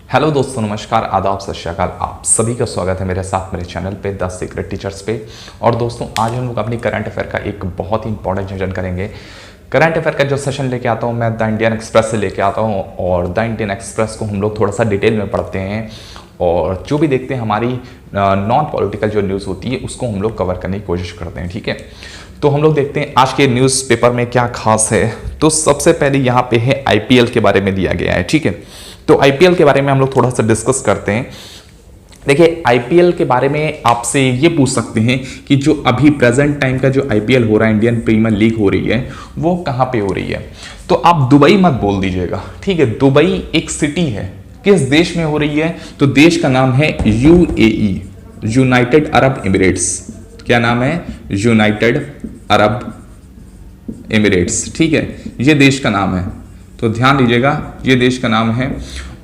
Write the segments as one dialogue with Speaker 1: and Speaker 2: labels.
Speaker 1: Hello दोस्तों, नमस्कार, आदाब, सत श्री अकाल। आप सभी का स्वागत है मेरे साथ मेरे चैनल पे द सीक्रेट टीचर्स पे। और दोस्तों, आज हम लोग अपनी करंट अफेयर का एक बहुत ही इंपॉर्टेंट सेशन करेंगे। करंट अफेयर का जो सेशन लेके आता हूँ मैं द इंडियन एक्सप्रेस से लेके आता हूँ, और द इंडियन एक्सप्रेस को हम लोग थोड़ा सा डिटेल में पढ़ते हैं और जो भी देखते हैं हमारी नॉन पॉलिटिकल जो न्यूज़ होती है उसको हम लोग कवर करने की कोशिश करते हैं। ठीक है, तो हम लोग देखते हैं आज के न्यूज़पेपर में क्या खास है। तो सबसे पहले यहाँ पे है आईपीएल के बारे में दिया गया है। ठीक है, तो आईपीएल के बारे में हम लोग थोड़ा सा डिस्कस करते हैं। देखिए, आईपीएल के बारे में आपसे ये पूछ सकते हैं कि जो अभी प्रेजेंट टाइम का जो आईपीएल हो रहा है, इंडियन प्रीमियर लीग हो रही है, वो कहाँ पे हो रही है। तो आप दुबई मत बोल दीजिएगा। ठीक है, दुबई एक सिटी है। किस देश में हो रही है? तो देश का नाम है यूएई, यूनाइटेड अरब एमिरेट्स। क्या नाम है? United Arab Emirates. ठीक है, ये देश का नाम है, तो ध्यान दीजिएगा, ये देश का नाम है।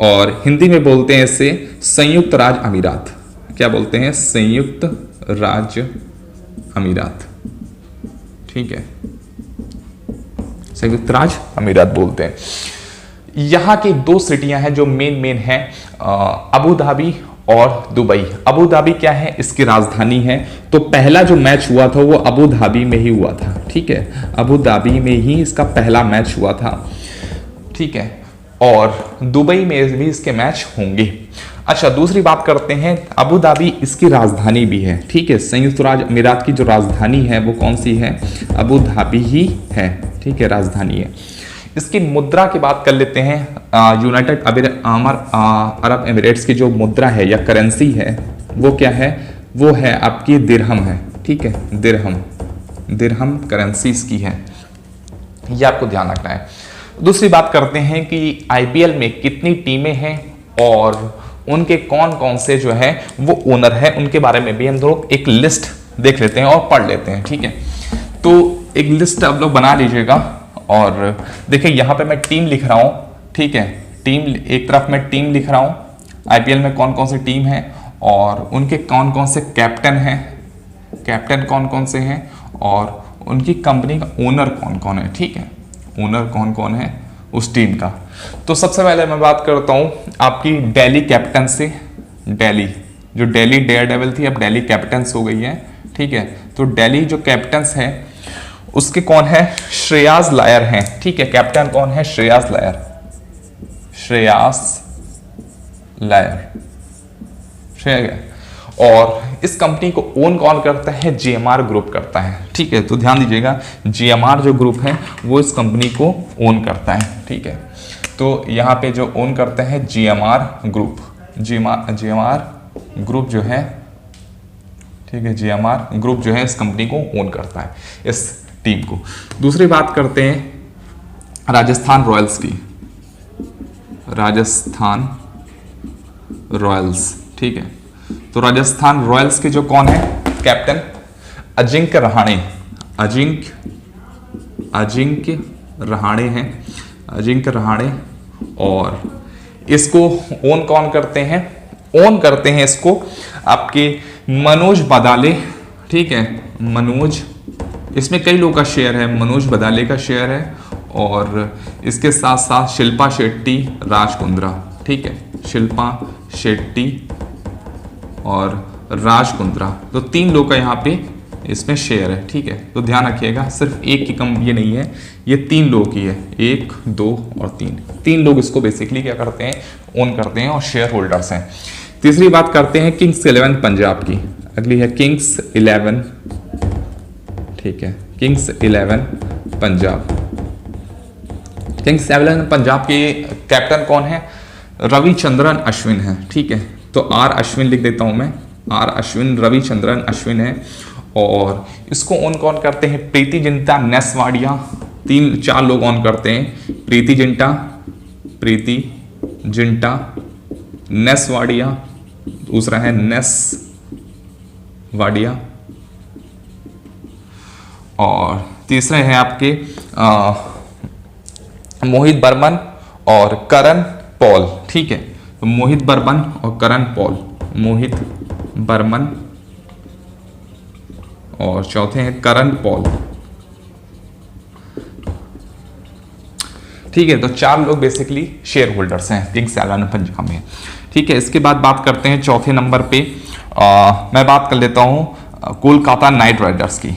Speaker 1: और हिंदी में बोलते हैं इसे संयुक्त राज्य अमीरात। क्या बोलते हैं? संयुक्त राज्य अमीरात। ठीक है, संयुक्त राज्य अमीरात बोलते हैं। यहाँ की दो सिटियां हैं जो मेन हैं, अबू धाबी और दुबई। अबू धाबी क्या है? इसकी राजधानी है। तो पहला जो मैच हुआ था वो अबू धाबी में ही हुआ था। ठीक है, अबू धाबी में ही इसका पहला मैच हुआ था। ठीक है, और दुबई में भी इसके मैच होंगे। अच्छा, दूसरी बात करते हैं, अबू धाबी इसकी राजधानी भी है। ठीक है, संयुक्त राज्य अमीरात की जो राजधानी है वो कौन सी है? अबू धाबी ही है। ठीक है, राजधानी है। इसकी मुद्रा की बात कर लेते हैं। यूनाइटेड अरब एमिरेट्स की जो मुद्रा है या करेंसी है वो क्या है? वो है आपकी दिरहम है। ठीक है, दिरहम करेंसी इसकी है, ये आपको ध्यान रखना है। दूसरी बात करते हैं कि आईपीएल में कितनी टीमें हैं और उनके कौन कौन से जो है वो ओनर है, उनके बारे में भी हम लोग एक लिस्ट देख लेते हैं और पढ़ लेते हैं। ठीक है, तो एक लिस्ट आप लोग बना लीजिएगा। और देखिए, यहाँ पे मैं टीम लिख रहा हूँ। ठीक है, टीम एक तरफ मैं टीम लिख रहा हूँ, आईपीएल में कौन कौन सी टीम है और उनके कौन कौन से कैप्टन हैं, कैप्टन कौन कौन से हैं, और उनकी कंपनी का ओनर कौन कौन है। ठीक है, ओनर कौन कौन है उस टीम का। तो सबसे पहले मैं बात करता हूं आपकी दिल्ली कैपिटल से। दिल्ली, जो दिल्ली डेयर डेविल थी अब दिल्ली कैपिटल्स हो गई है। ठीक है, तो दिल्ली जो कैपिटल्स है उसके कौन है? श्रेयस अय्यर हैं। ठीक है, कैप्टन कौन है? श्रेयस अय्यर। और इस कंपनी को ओन कौन करता है? जीएमआर ग्रुप करता है। ठीक है, तो ध्यान दीजिएगा, जीएमआर जो ग्रुप है वो इस कंपनी को ओन करता है। ठीक है, तो यहाँ पे जो ओन करता है जीएमआर ग्रुप, जीएमआर ग्रुप जो है, ठीक है, जीएमआर ग्रुप जो है इस कंपनी को ओन करता है, इस टीम को। दूसरी बात करते हैं राजस्थान रॉयल्स की। राजस्थान रॉयल्स। ठीक है, तो राजस्थान रॉयल्स के जो कौन है कैप्टन? अजिंक्य रहाणे। अजिंक्य रहाणे हैं, अजिंक्य रहाणे। और इसको ओन कौन करते हैं? ओन करते हैं इसको आपके मनोज बदाले। ठीक है, मनोज, इसमें कई लोगों का शेयर है, मनोज बदाले का शेयर है, और इसके साथ साथ शिल्पा शेट्टी, राज कुंद्रा। ठीक है, शिल्पा शेट्टी और राज कुंद्रा, तो तीन लोग का यहाँ पे इसमें शेयर है। ठीक है, तो ध्यान रखिएगा, सिर्फ एक की कम ये नहीं है, ये तीन लोग की है, 1, 2 और 3 लोग इसको बेसिकली क्या करते हैं? ओन करते हैं और शेयर होल्डर्स हैं। तीसरी बात करते हैं किंग्स 11 पंजाब की। अगली है किंग्स 11। ठीक है, किंग्स 11 पंजाब। किंग्स 11 पंजाब के कैप्टन कौन है? रविचंद्रन अश्विन है। ठीक है, तो आर अश्विन लिख देता हूं मैं, आर अश्विन, रविचंद्रन अश्विन है। और इसको ऑन कौन करते हैं? प्रीति जिंटा, नेसवाडिया, 3-4 लोग ऑन करते हैं। प्रीति जिंटा, नेसवाडिया, दूसरा है नेसवाडिया, और तीसरे हैं आपके मोहित बर्मन और करण पॉल। ठीक है, तो मोहित बर्मन और करण पॉल, मोहित बर्मन और चौथे हैं करण पॉल। ठीक है, तो 4 लोग बेसिकली शेयर होल्डर्स हैं किंग्स 11 पंजाब में। ठीक है, इसके बाद बात करते हैं चौथे नंबर पे। मैं बात कर लेता हूं कोलकाता नाइट राइडर्स की।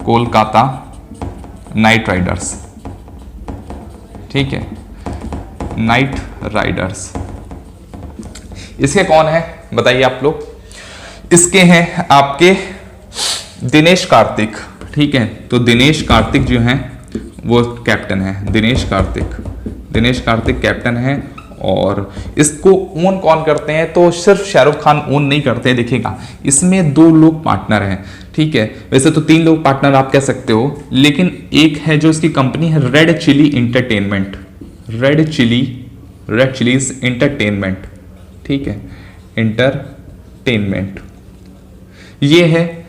Speaker 1: कोलकाता नाइट राइडर्स, ठीक है, नाइट राइडर्स, इसके कौन है बताइए आप लोग? इसके हैं आपके दिनेश कार्तिक। ठीक है, तो दिनेश कार्तिक जो हैं वो कैप्टन है। दिनेश कार्तिक कैप्टन है। और इसको ओन कौन करते हैं? तो सिर्फ शाहरुख खान ओन नहीं करते हैं, देखिएगा इसमें 2 लोग पार्टनर हैं। ठीक है, वैसे तो 3 लोग पार्टनर आप कह सकते हो, लेकिन एक है जो इसकी कंपनी है Red Chilli Entertainment. Red Chillies Entertainment, ठीक है, इंटरटेनमेंट ये है।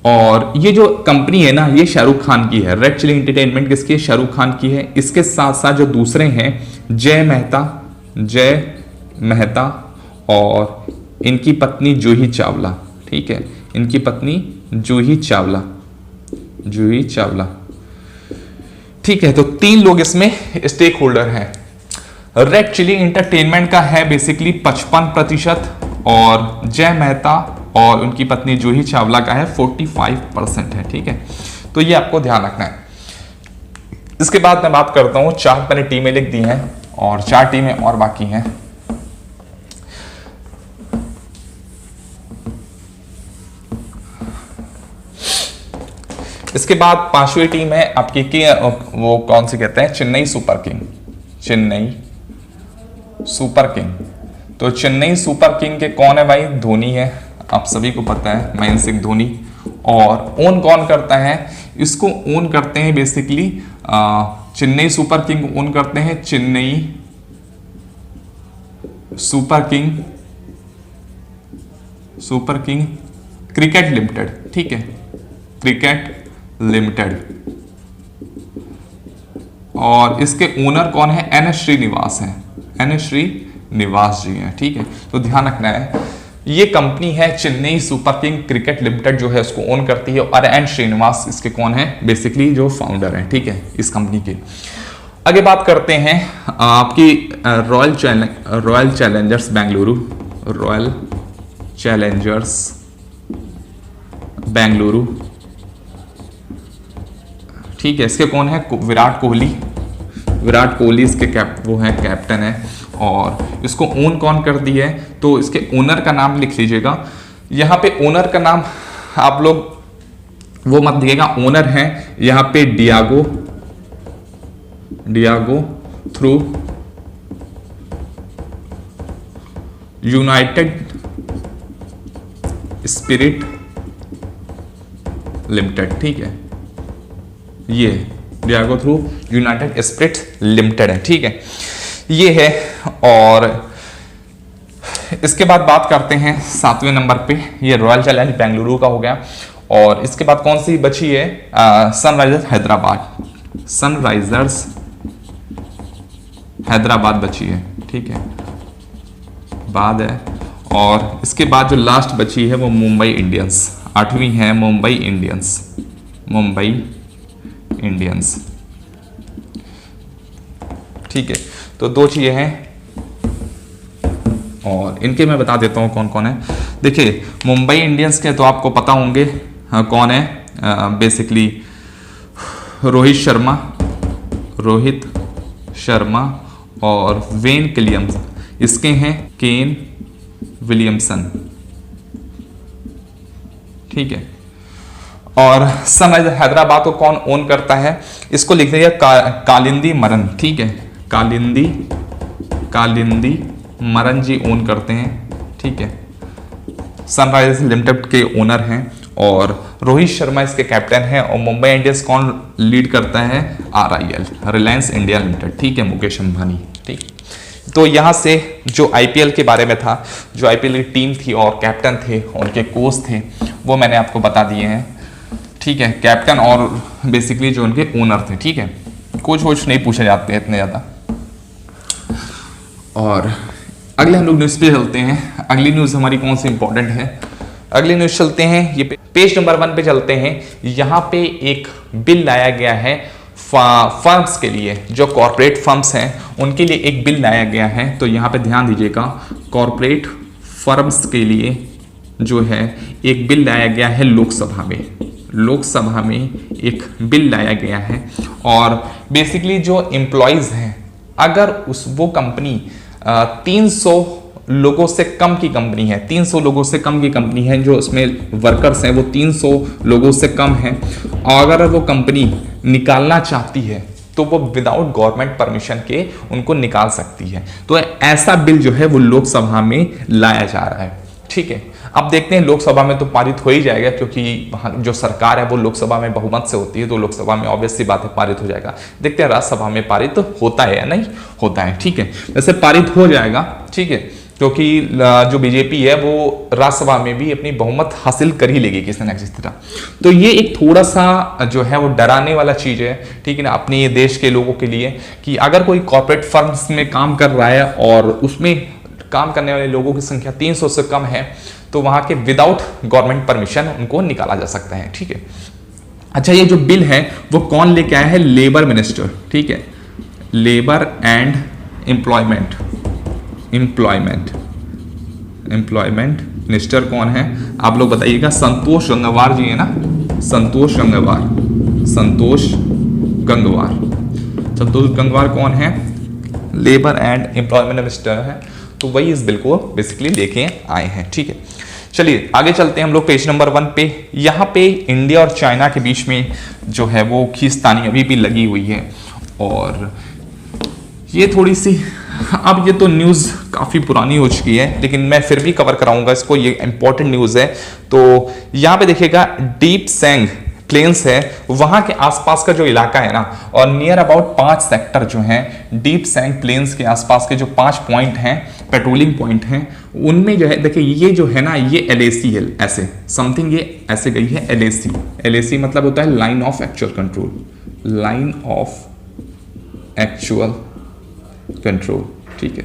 Speaker 1: और ये जो कंपनी है ना, ये शाहरुख खान की है। रेड चिली इंटरटेनमेंट किसकी है? शाहरुख खान की है। इसके साथ साथ जो दूसरे हैं जय मेहता और इनकी पत्नी जूही चावला। ठीक है, इनकी पत्नी जूही चावला। ठीक है, तो 3 लोग इसमें स्टेक होल्डर हैं। रेड चिली इंटरटेनमेंट का है बेसिकली 55% और जय मेहता और उनकी पत्नी जूही चावला का है 45% है। ठीक है, तो ये आपको ध्यान रखना है। इसके बाद मैं बात करता हूं, 4 मैंने टीमें लिख दी हैं और 4 टीमें और बाकी हैं। इसके बाद 5वीं टीम है आपकी की वो कौन सी कहते हैं? Chennai super king. तो चेन्नई सुपर किंग के कौन है भाई? धोनी है, आप सभी को पता है, महेंद्र सिंह धोनी। और ओन कौन करता है इसको? ओन करते हैं basically Chennai super king own करते हैं Chennai super king cricket limited. ठीक है, क्रिकेट लिमिटेड। और इसके ओनर कौन है? एन श्रीनिवास जी हैं। ठीक है, तो ध्यान रखना है, ये कंपनी है Chennai super king cricket limited जो है उसको ओन करती है। और एन श्रीनिवास इसके कौन है? बेसिकली जो फाउंडर है। ठीक है, इस कंपनी के। आगे बात करते हैं आपकी रॉयल चैलेंजर्स बेंगलुरु। ठीक है, इसके कौन है? विराट कोहली इसके कैप्टन है। और इसको ओन कौन कर दी है? तो इसके ओनर का नाम लिख लीजिएगा। यहां पे ओनर का नाम आप लोग वो मत दिएगा, ओनर है यहां पे Diego through United spirit limited. ठीक है, ये Diego through United spirit limited है। ठीक है, ये है। और इसके बाद बात करते हैं 7वें नंबर पे, ये रॉयल चैलेंज बेंगलुरु का हो गया। और इसके बाद कौन सी बची है? सनराइजर्स हैदराबाद बची है। ठीक है, बाद है। और इसके बाद जो लास्ट बची है वो मुंबई इंडियंस, 8वीं है मुंबई इंडियंस। ठीक है, तो 2 चीजें हैं और इनके मैं बता देता हूं कौन कौन है। देखिए, मुंबई इंडियंस के तो आपको पता होंगे कौन है, बेसिकली रोहित शर्मा और वेन विलियम्स। इसके हैं केन विलियमसन। ठीक है, और सनराइजर हैदराबाद को कौन ओन करता है? इसको लिख दीजिए कालिंदी मरन। ठीक है, कालिंदी मरन जी ओन करते हैं। ठीक है, सनराइजर्स लिमिटेड के ओनर हैं। और रोहित शर्मा इसके कैप्टन हैं। और मुंबई इंडियंस कौन लीड करता है? RIL, Reliance India limited. ठीक है, मुकेश अंबानी। ठीक, तो यहां से जो IPL के बारे में था, जो IPL की टीम थी और कैप्टन थे, उनके कोच थे, वो मैंने आपको बता दिए हैं। ठीक है, कैप्टन और बेसिकली जो उनके ओनर थे। ठीक है, कोच नहीं पूछे जाते हैं इतने ज्यादा। और अगले हम लोग न्यूज़ पे चलते हैं। अगली न्यूज़ हमारी कौन सी इंपॉर्टेंट है? अगली न्यूज़ चलते हैं, ये पेज नंबर 1 पे चलते हैं। यहाँ पे एक बिल लाया गया है फर्म्स के लिए, जो कॉरपोरेट फर्म्स हैं उनके लिए एक बिल लाया गया है। तो यहाँ पे ध्यान दीजिएगा, कॉरपोरेट फर्म्स के लिए जो है एक बिल लाया गया है लोकसभा में। लोकसभा में एक बिल लाया गया है और बेसिकली जो एम्प्लॉयज़ हैं, अगर वो कंपनी 300 लोगों से कम की कंपनी है, 300 लोगों से कम की कंपनी है, जो उसमें वर्कर्स हैं वो 300 लोगों से कम हैं, और अगर वो कंपनी निकालना चाहती है तो वो विदाउट गवर्नमेंट परमिशन के उनको निकाल सकती है। तो ऐसा बिल जो है वो लोकसभा में लाया जा रहा है। ठीक है, अब देखते हैं लोकसभा में तो पारित हो ही जाएगा, क्योंकि वहाँ जो सरकार है वो लोकसभा में बहुमत से होती है, तो लोकसभा में ऑब्वियस सी बात है पारित हो जाएगा। देखते हैं राज्यसभा में पारित होता है या नहीं होता है। ठीक है, वैसे पारित हो जाएगा। ठीक है, क्योंकि जो बीजेपी है वो राज्यसभा में भी अपनी बहुमत हासिल कर ही लेगी किसी न किसी तरह। तो ये एक थोड़ा सा जो है वो डराने वाला चीज है, ठीक है ना, अपने देश के लोगों के लिए, कि अगर कोई कॉर्पोरेट फर्म्स में काम कर रहा है और उसमें काम करने वाले लोगों की संख्या 300 से कम है, तो वहां के विदाउट गवर्नमेंट परमिशन उनको निकाला जा सकता है। ठीक है, अच्छा, ये जो बिल है वो कौन लेके आया है? Labour minister. ठीक है, लेबर एंड एम्प्लॉयमेंट मिनिस्टर कौन है आप लोग बताइएगा? संतोष गंगवार जी है ना, संतोष गंगवार कौन है? लेबर एंड एम्प्लॉयमेंट मिनिस्टर है। तो वही इस बिल को बेसिकली लेके आए हैं। ठीक है, चलिए आगे चलते हैं हम लोग पेज नंबर 1 पे। यहाँ पे इंडिया और चाइना के बीच में जो है वो खींचतानी अभी भी लगी हुई है, और ये थोड़ी सी, अब ये तो न्यूज़ काफ़ी पुरानी हो चुकी है, लेकिन मैं फिर भी कवर कराऊंगा इसको, ये इंपॉर्टेंट न्यूज़ है। तो यहाँ पे देखिएगा, डीप सेंग प्लेन्स है, वहाँ के आसपास का जो इलाका है ना, और नियर अबाउट 5 सेक्टर जो हैं डीप सेंग प्लेन्स के आसपास के जो 5 पॉइंट हैं, पेट्रोलिंग पॉइंट हैं, उनमें जो है देखिए ये जो है ना, ये LAC है, ऐसे समथिंग ये ऐसे गई है LAC मतलब होता है लाइन ऑफ एक्चुअल कंट्रोल। ठीक है,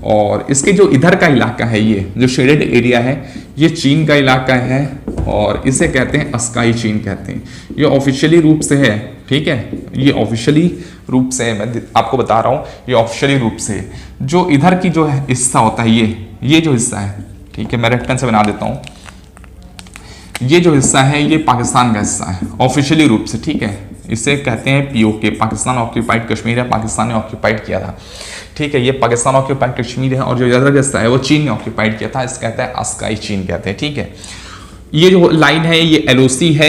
Speaker 1: और इसके जो इधर का इलाका है, ये जो शेडेड एरिया है, ये चीन का इलाका है, और इसे कहते हैं अस्काई चीन कहते हैं। ये ऑफिशियली रूप से है। ठीक है, ये ऑफिशियली रूप से है, मैं आपको बता रहा हूँ, ये ऑफिशियली रूप से है। जो इधर की जो हिस्सा होता है, ये जो हिस्सा है, ठीक है, मैं रेड पेन से बना देता हूँ, ये जो हिस्सा है ये पाकिस्तान का हिस्सा है ऑफिशियली रूप से। ठीक है, इसे कहते हैं POK, पाकिस्तान ऑक्यूपाइड कश्मीर है, पाकिस्तान ने ऑक्यूपाइड किया था। ठीक है, ये पाकिस्तान ऑक्यूपाइड कश्मीर है, और जो इधर हिस्सा है वो चीन ने ऑक्यूपाइड किया था, इसे कहते हैं अस्काई चीन कहते हैं। ठीक है, ये जो लाइन है ये LOC है,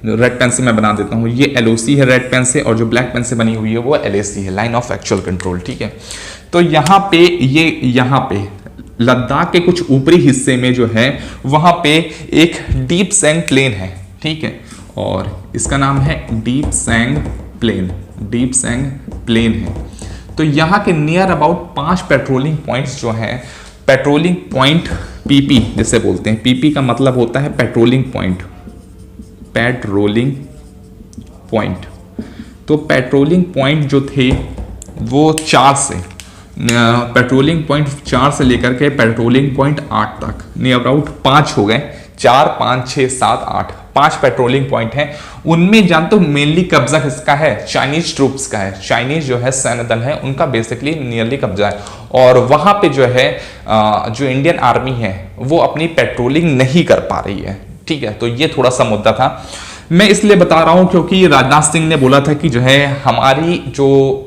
Speaker 1: रेड पेन से मैं बना देता हूँ, ये LOC है रेड पेन से, और जो ब्लैक पेन से बनी हुई है वो LAC है, लाइन ऑफ एक्चुअल कंट्रोल। ठीक है, तो यहाँ पे लद्दाख के कुछ ऊपरी हिस्से में जो है वहां पे एक डीप सेंग प्लेन है। ठीक है, और इसका नाम है डीप सेंग प्लेन है। तो यहाँ के नियर अबाउट 5 पेट्रोलिंग पॉइंट्स जो हैं, पेट्रोलिंग पॉइंट PP जिसे बोलते हैं, PP का मतलब होता है पेट्रोलिंग पॉइंट। तो पेट्रोलिंग पॉइंट जो थे वो 4 से, पेट्रोलिंग पॉइंट 4 से लेकर के पेट्रोलिंग पॉइंट 8 तक, नियर अबाउट 5 हो गए, 4, 5, 6, 7, 8, 5 पेट्रोलिंग पॉइंट हैं। उनमें जानते हो मेनली कब्जा किसका है? चाइनीज ट्रूप्स का है। चाइनीज जो है सैन्य दल है उनका बेसिकली नियरली कब्जा है, और वहां पे जो है जो इंडियन आर्मी है वो अपनी पेट्रोलिंग नहीं कर पा रही है। ठीक है, तो ये थोड़ा सा मुद्दा था। मैं इसलिए बता रहा हूं क्योंकि राजनाथ सिंह ने बोला था कि जो है हमारी जो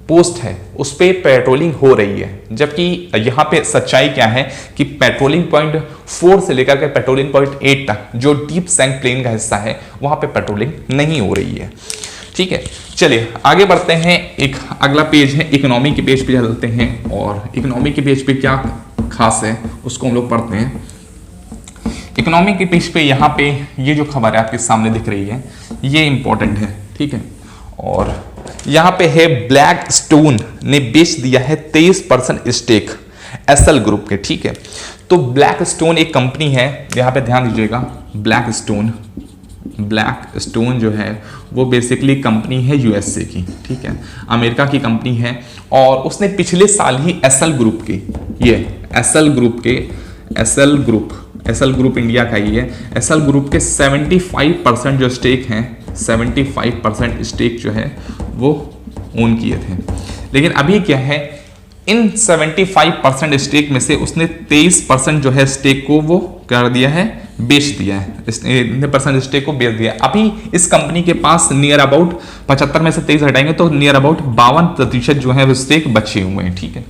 Speaker 1: पोस्ट है उस पे पेट्रोलिंग हो रही है, जबकि यहाँ पे सच्चाई क्या है कि पेट्रोलिंग पॉइंट 4 से लेकर के पेट्रोलिंग पॉइंट 8 तक जो डीप सेंग प्लेन का हिस्सा है वहां पे पेट्रोलिंग नहीं हो रही है। ठीक है, चलिए आगे बढ़ते हैं। एक अगला पेज है, इकोनॉमी के पेज पे चलते हैं, और इकोनॉमी के पेज पे क्या खास है उसको हम लोग पढ़ते हैं। इकोनॉमी के पेज पे यहाँ पे ये जो खबर है आपके सामने दिख रही है ये इंपॉर्टेंट है। ठीक है, और यहाँ पे है ब्लैक स्टोन ने बेच दिया है 23% स्टेक SL ग्रुप के। ठीक है, तो ब्लैक स्टोन एक कंपनी है, यहाँ पे ध्यान दीजिएगा, ब्लैक स्टोन जो है वो बेसिकली कंपनी है USA की। ठीक है, अमेरिका की कंपनी है, और उसने पिछले साल ही SL ग्रुप के, ये SL ग्रुप इंडिया का ही है, SL ग्रुप के 75% जो स्टेक हैं 75% स्टेक जो है वो ओन किए थे। लेकिन अभी क्या है, इन 75% स्टेक में से उसने 23% जो है स्टेक को वो कर दिया है, बेच दिया है, इतने परसेंट स्टेक को बेच दिया। अभी इस कंपनी के पास नियर अबाउट 75 में से 23 हटाएंगे तो नियर अबाउट 52% जो है वो स्टेक बचे हुए हैं, ठीक है।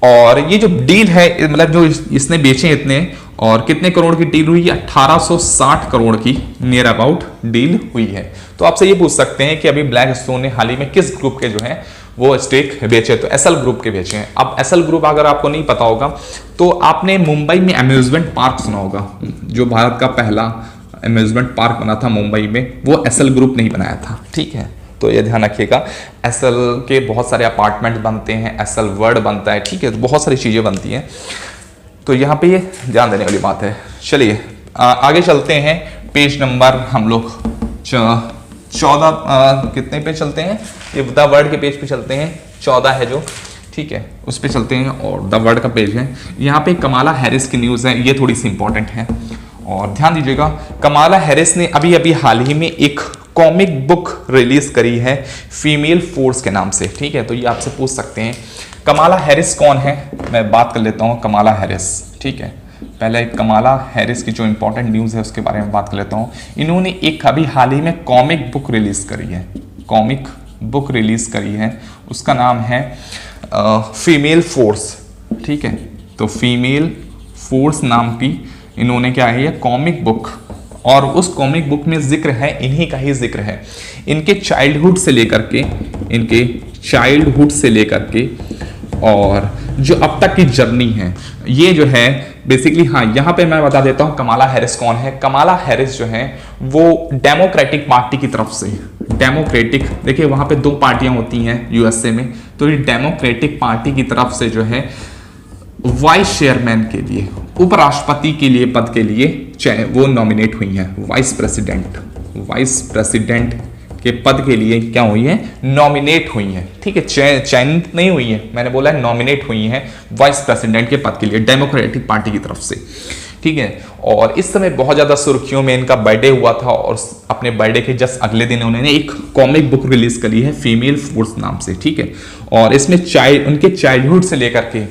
Speaker 1: और ये जो डील है, मतलब जो इसने बेचे इतने, और कितने करोड़ की डील हुई है, 1860 करोड़ की नियर अबाउट डील हुई है। तो आपसे ये पूछ सकते हैं कि अभी ब्लैक स्टोन ने हाल ही में किस ग्रुप के जो है वो स्टेक बेचे, तो एसएल ग्रुप के बेचे हैं। अब एसएल ग्रुप अगर आपको नहीं पता होगा तो आपने मुंबई में अम्यूजमेंट पार्क सुना होगा, जो भारत का पहला अम्यूजमेंट पार्क बना था मुंबई में, वो एसएल ग्रुप नहीं बनाया था, ठीक है। तो ये ध्यान रखिएगा, एसएल के बहुत सारे अपार्टमेंट बनते हैं, एसएल वर्ल्ड बनता है, ठीक है, तो बहुत सारी चीजें बनती हैं, तो यहाँ पे ये ध्यान देने वाली बात है। चलिए आगे चलते हैं, पेज नंबर हम लोग 14 कितने पे चलते हैं, ये द वर्ल्ड के पेज पे चलते हैं, 14 है जो, ठीक है, उस पे चलते हैं, और द वर्ल्ड का पेज है। यहाँ पे कमाला हैरिस की न्यूज़ है, ये थोड़ी सी इंपॉर्टेंट है और ध्यान दीजिएगा। कमाला हैरिस ने अभी अभी हाल ही में एक कॉमिक बुक रिलीज करी है फीमेल फोर्स के नाम से, ठीक है। तो ये आपसे पूछ सकते हैं कमाला हैरिस कौन है, मैं बात कर लेता हूँ कमाला हैरिस, ठीक है। पहले कमाला हैरिस की जो इंपॉर्टेंट न्यूज़ है उसके बारे में बात कर लेता हूँ। इन्होंने एक अभी हाल ही में कॉमिक बुक रिलीज करी है, कॉमिक बुक रिलीज करी है, उसका नाम है फीमेल फोर्स, ठीक है। तो फीमेल फोर्स नाम की इन्होंने क्या है, ये कॉमिक बुक, और उस कॉमिक बुक में जिक्र है, इन्हीं का ही जिक्र है, इनके चाइल्डहुड से लेकर के और जो अब तक की जर्नी है, ये जो है बेसिकली, हाँ यहाँ पे मैं बता देता हूँ कमाला हैरिस कौन है। कमाला हैरिस जो है वो डेमोक्रेटिक पार्टी की तरफ से, डेमोक्रेटिक, देखिए वहाँ पे 2 पार्टियां होती हैं यूएसए में, तो ये डेमोक्रेटिक पार्टी की तरफ से जो है वाइस चेयरमैन के लिए, उपराष्ट्रपति के लिए पद के लिए वो नॉमिनेट हुई हैं, वाइस प्रेसिडेंट के पद के लिए क्या हुई है, नॉमिनेट हुई हैं, ठीक है, चयनित नहीं हुई है, मैंने बोला है नॉमिनेट हुई हैं वाइस प्रेसिडेंट के पद के लिए डेमोक्रेटिक पार्टी की तरफ से, ठीक है। और इस समय बहुत ज्यादा सुर्खियों में इनका बर्थडे हुआ था, और अपने बर्थडे के जस्ट अगले दिन उन्होंने एक कॉमिक बुक रिलीज करी है फीमेल फोर्स नाम से, ठीक है। और इसमें उनके चाइल्डहुड से लेकर के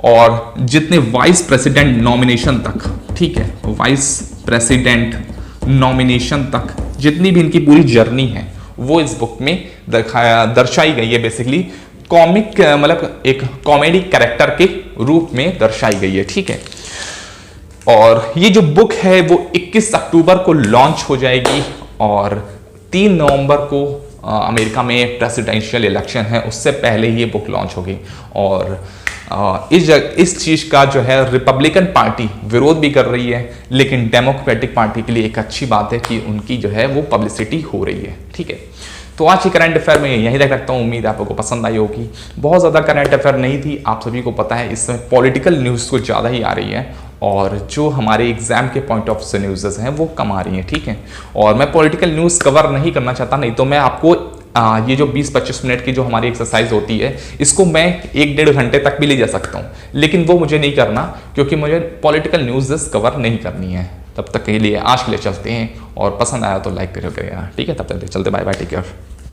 Speaker 1: और जितने वाइस प्रेसिडेंट नॉमिनेशन तक, ठीक है, वाइस प्रेसिडेंट नॉमिनेशन तक जितनी भी इनकी पूरी जर्नी है वो इस बुक में दर्शाई गई है। बेसिकली कॉमिक मतलब एक कॉमेडी कैरेक्टर के रूप में दर्शाई गई है, ठीक है। और ये जो बुक है वो 21 अक्टूबर को लॉन्च हो जाएगी, और 3 नवंबर को अमेरिका में प्रेसिडेंशियल इलेक्शन है, उससे पहले ही ये बुक लॉन्च होगी। और इस चीज का जो है रिपब्लिकन पार्टी विरोध भी कर रही है, लेकिन डेमोक्रेटिक पार्टी के लिए एक अच्छी बात है कि उनकी जो है वो पब्लिसिटी हो रही है, ठीक है। तो आज की करंट अफेयर में यहीं तक रखता हूँ, उम्मीद आपको पसंद आई होगी। बहुत ज़्यादा करंट अफेयर नहीं थी, आप सभी को पता है, इस समय पॉलिटिकल न्यूज़ कुछ ज़्यादा ही आ रही है, और जो हमारे एग्जाम के पॉइंट ऑफ से न्यूज़ हैं वो कम आ रही हैं, ठीक है। और मैं पॉलिटिकल न्यूज़ कवर नहीं करना चाहता, नहीं तो मैं आपको ये जो 20-25 मिनट की जो हमारी एक्सरसाइज होती है, इसको मैं 1-1.5 घंटे तक भी ले जा सकता हूँ, लेकिन वो मुझे नहीं करना, क्योंकि मुझे पॉलिटिकल न्यूज़ कवर नहीं करनी है। तब तक के लिए आज के लिए चलते हैं, और पसंद आया तो लाइक करिएगा, ठीक है। तब तक चलते, बाय बाय, टेक केयर।